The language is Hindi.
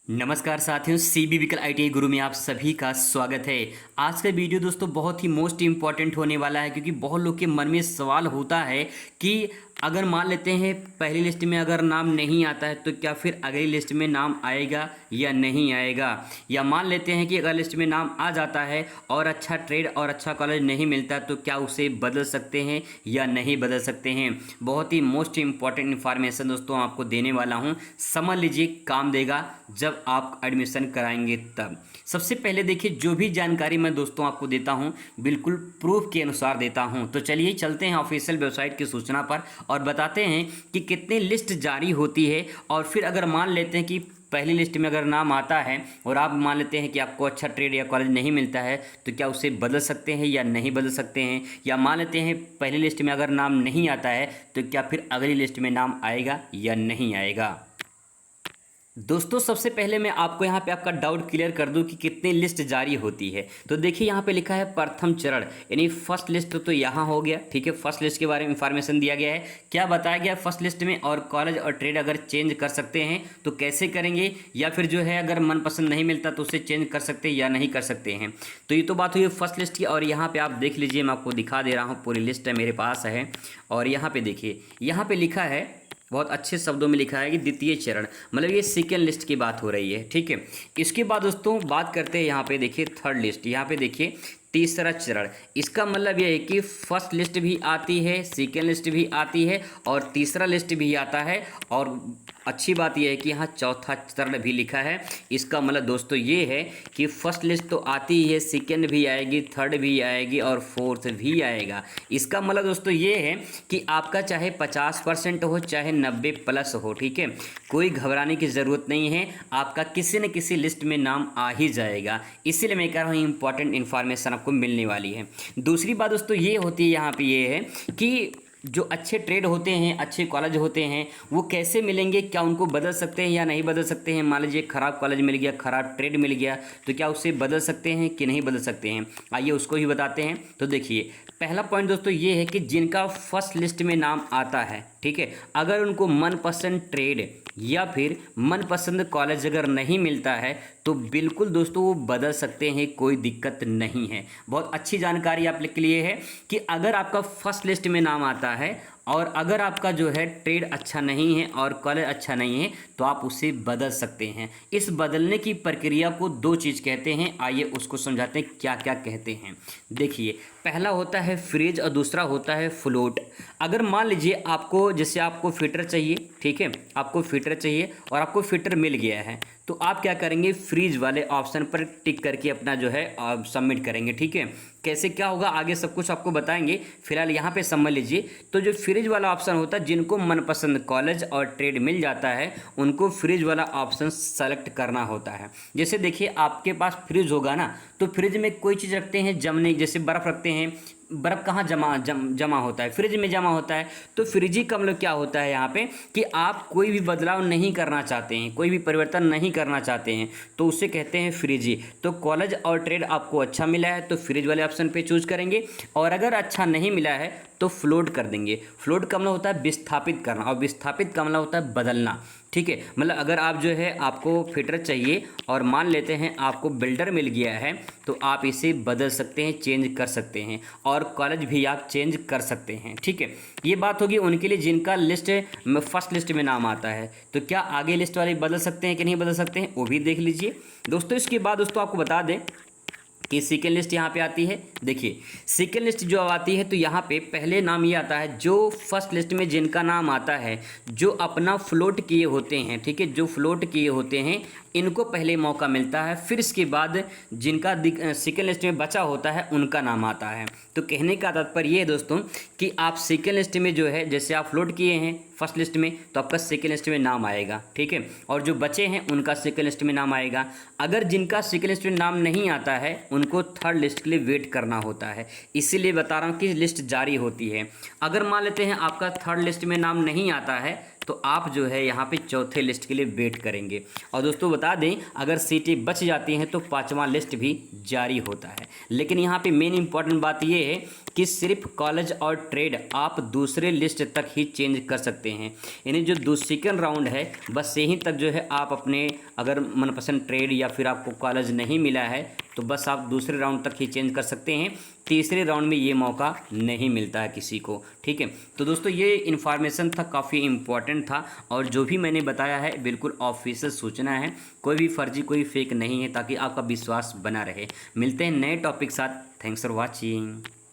नमस्कार साथियों, सीबी विकल आईटीआई गुरु में आप सभी का स्वागत है। आज का वीडियो दोस्तों बहुत ही मोस्ट इम्पॉर्टेंट होने वाला है, क्योंकि बहुत लोग के मन में सवाल होता है कि अगर मान लेते हैं पहली लिस्ट में अगर नाम नहीं आता है तो क्या फिर अगली लिस्ट में नाम आएगा या नहीं आएगा, या मान लेते हैं कि अगर लिस्ट में नाम आ जाता है और अच्छा ट्रेड और अच्छा कॉलेज नहीं मिलता तो क्या उसे बदल सकते हैं या नहीं बदल सकते हैं। बहुत ही मोस्ट इम्पॉर्टेंट इन्फॉर्मेशन दोस्तों आपको देने वाला हूँ, समझ लीजिए, काम देगा जब आप एडमिशन कराएंगे तब। सबसे पहले देखिए, जो भी जानकारी मैं दोस्तों आपको देता हूं बिल्कुल प्रूफ के अनुसार देता हूं। तो चलिए चलते हैं ऑफिशियल वेबसाइट की सूचना पर और बताते हैं कि कितनी लिस्ट जारी होती है। और फिर अगर मान लेते हैं कि पहली लिस्ट में अगर नाम आता है और आप मान लेते हैं कि आपको अच्छा ट्रेड या कॉलेज नहीं मिलता है तो क्या उसे बदल सकते हैं या नहीं बदल सकते हैं, या मान लेते हैं पहली लिस्ट में अगर नाम नहीं आता है तो क्या फिर अगली लिस्ट में नाम आएगा या नहीं आएगा। दोस्तों सबसे पहले मैं आपको यहाँ पे आपका डाउट क्लियर कर दूँ कि कितनी लिस्ट जारी होती है। तो देखिए यहाँ पे लिखा है प्रथम चरण, यानी फर्स्ट लिस्ट तो यहाँ हो गया, ठीक है। फर्स्ट लिस्ट के बारे में इंफॉर्मेशन दिया गया है, क्या बताया गया फर्स्ट लिस्ट में, और कॉलेज और ट्रेड अगर चेंज कर सकते हैं तो कैसे करेंगे, या फिर जो है अगर मनपसंद नहीं मिलता तो उसे चेंज कर सकते हैं या नहीं कर सकते हैं। तो ये तो बात हुई फर्स्ट लिस्ट की। और यहाँ पर आप देख लीजिए, मैं आपको दिखा दे रहा हूँ, पूरी लिस्ट है मेरे पास है। और यहाँ पर देखिए, यहाँ पर लिखा है, बहुत अच्छे शब्दों में लिखा है कि द्वितीय चरण, मतलब ये सेकेंड लिस्ट की बात हो रही है, ठीक है। इसके बाद दोस्तों बात करते हैं, यहाँ पे देखिए थर्ड लिस्ट, यहाँ पे देखिए तीसरा चरण। इसका मतलब यह है कि फर्स्ट लिस्ट भी आती है, सेकेंड लिस्ट भी आती है और तीसरा लिस्ट भी आता है। और अच्छी बात यह है कि यहाँ चौथा चरण भी लिखा है। इसका मतलब दोस्तों ये है कि फर्स्ट लिस्ट तो आती ही है, सेकेंड भी आएगी, थर्ड भी आएगी और फोर्थ भी आएगा। इसका मतलब दोस्तों ये है कि आपका चाहे 50% हो चाहे 90+ हो, ठीक है, कोई घबराने की ज़रूरत नहीं है, आपका किसी न किसी लिस्ट में नाम आ ही जाएगा। इसीलिए मैं कह रहा हूँ इंपॉर्टेंट इन्फॉर्मेशन आपको मिलने वाली है। दूसरी बात दोस्तों ये होती है यहाँ पे, ये है कि जो अच्छे ट्रेड होते हैं, अच्छे कॉलेज होते हैं, वो कैसे मिलेंगे, क्या उनको बदल सकते हैं या नहीं बदल सकते हैं। मान लीजिए ख़राब कॉलेज मिल गया, ख़राब ट्रेड मिल गया, तो क्या उसे बदल सकते हैं कि नहीं बदल सकते हैं, आइए उसको ही बताते हैं। तो देखिए पहला पॉइंट दोस्तों ये है कि जिनका फर्स्ट लिस्ट में नाम आता है, ठीक है, अगर उनको मनपसंद ट्रेड या फिर मनपसंद कॉलेज अगर नहीं मिलता है तो बिल्कुल दोस्तों वो बदल सकते हैं, कोई दिक्कत नहीं है। बहुत अच्छी जानकारी आप के लिए है कि अगर आपका फर्स्ट लिस्ट में नाम आता है और अगर आपका जो है ट्रेड अच्छा नहीं है और कॉलेज अच्छा नहीं है तो आप उसे बदल सकते हैं। इस बदलने की प्रक्रिया को दो चीज़ कहते हैं, आइए उसको समझाते हैं क्या क्या कहते हैं। देखिए पहला होता है फ्रीज और दूसरा होता है फ्लोट। अगर मान लीजिए आपको, जैसे आपको फिटर चाहिए, ठीक है, आपको फिटर चाहिए और आपको फिटर मिल गया है तो आप क्या करेंगे, फ्रीज वाले ऑप्शन पर टिक करके अपना जो है सबमिट करेंगे, ठीक है। कैसे क्या होगा आगे सब कुछ आपको बताएंगे, फिलहाल यहाँ पे समझ लीजिए। तो जो फ्रिज वाला ऑप्शन होता है, जिनको मनपसंद कॉलेज और ट्रेड मिल जाता है उनको फ्रिज वाला ऑप्शन सेलेक्ट करना होता है। जैसे देखिए आपके पास फ्रिज होगा ना, तो फ्रिज में कोई चीज़ रखते हैं जमने, जैसे बर्फ़ रखते हैं, बर्फ़ कहाँ जमा होता है, फ्रिज में जमा होता है। तो फ्रिज ही का मतलब क्या होता है यहाँ पे कि आप कोई भी बदलाव नहीं करना चाहते हैं, कोई भी परिवर्तन नहीं करना चाहते हैं तो उसे कहते हैं फ्रिज। तो कॉलेज और ट्रेड आपको अच्छा मिला है तो फ्रिज वाले ऑप्शन पे चूज करेंगे, और अगर अच्छा नहीं मिला है तो फ्लोट कर देंगे। फ्लोट का मतलब होता है विस्थापित करना और विस्थापित का मतलब होता है बदलना, ठीक है। मतलब अगर आप जो है आपको फिटर चाहिए और मान लेते हैं आपको बिल्डर मिल गया है तो आप इसे बदल सकते हैं, चेंज कर सकते हैं, और कॉलेज भी आप चेंज कर सकते हैं, ठीक है। ये बात होगी उनके लिए जिनका लिस्ट में फर्स्ट लिस्ट में नाम आता है। तो क्या आगे लिस्ट वाले बदल सकते हैं कि नहीं बदल सकते हैं वो भी देख लीजिए दोस्तों। इसके बाद दोस्तों आपको बता दें कि सेकेंड लिस्ट यहाँ पे आती है। देखिए सेकेंड लिस्ट जो आती है तो यहाँ पे पहले नाम ये आता है, जो फर्स्ट लिस्ट में जिनका नाम आता है जो अपना फ्लोट किए होते हैं, ठीक है, जो फ्लोट किए होते हैं इनको पहले मौका मिलता है, फिर इसके बाद जिनका सेकेंड लिस्ट में बचा होता है उनका नाम आता है। तो कहने का तात्पर्य ये है दोस्तों कि आप सेकेंड लिस्ट में जो है, जैसे आप फ्लोट किए हैं फर्स्ट लिस्ट में तो आपका सेकेंड लिस्ट में नाम आएगा, ठीक है, और जो बचे हैं उनका सेकेंड लिस्ट में नाम आएगा। अगर जिनका सेकेंड लिस्ट में नाम नहीं आता है उनको थर्ड लिस्ट के लिए वेट करना होता है, इसीलिए बता रहा हूँ कि लिस्ट जारी होती है। अगर मान लेते हैं आपका थर्ड लिस्ट में नाम नहीं आता है तो आप जो है यहाँ पे चौथे लिस्ट के लिए वेट करेंगे। और दोस्तों बता दें, अगर सीटें बच जाती हैं तो पाँचवा लिस्ट भी जारी होता है। लेकिन यहाँ पे मेन इंपॉर्टेंट बात ये है कि सिर्फ कॉलेज और ट्रेड आप दूसरे लिस्ट तक ही चेंज कर सकते हैं। यानी जो सेकंड राउंड है बस यहीं तक जो है आप अपने, अगर मनपसंद ट्रेड या फिर आपको कॉलेज नहीं मिला है तो बस आप दूसरे राउंड तक ही चेंज कर सकते हैं। तीसरे राउंड में ये मौका नहीं मिलता है किसी को। ठीक है, तो दोस्तों ये इन्फॉर्मेशन था, काफ़ी इम्पॉर्टेंट था, और जो भी मैंने बताया है बिल्कुल ऑफिशियल सूचना है, कोई भी फर्जी कोई फेक नहीं है, ताकि आपका विश्वास बना रहे। मिलते हैं नए टॉपिक साथ। Thanks for watching.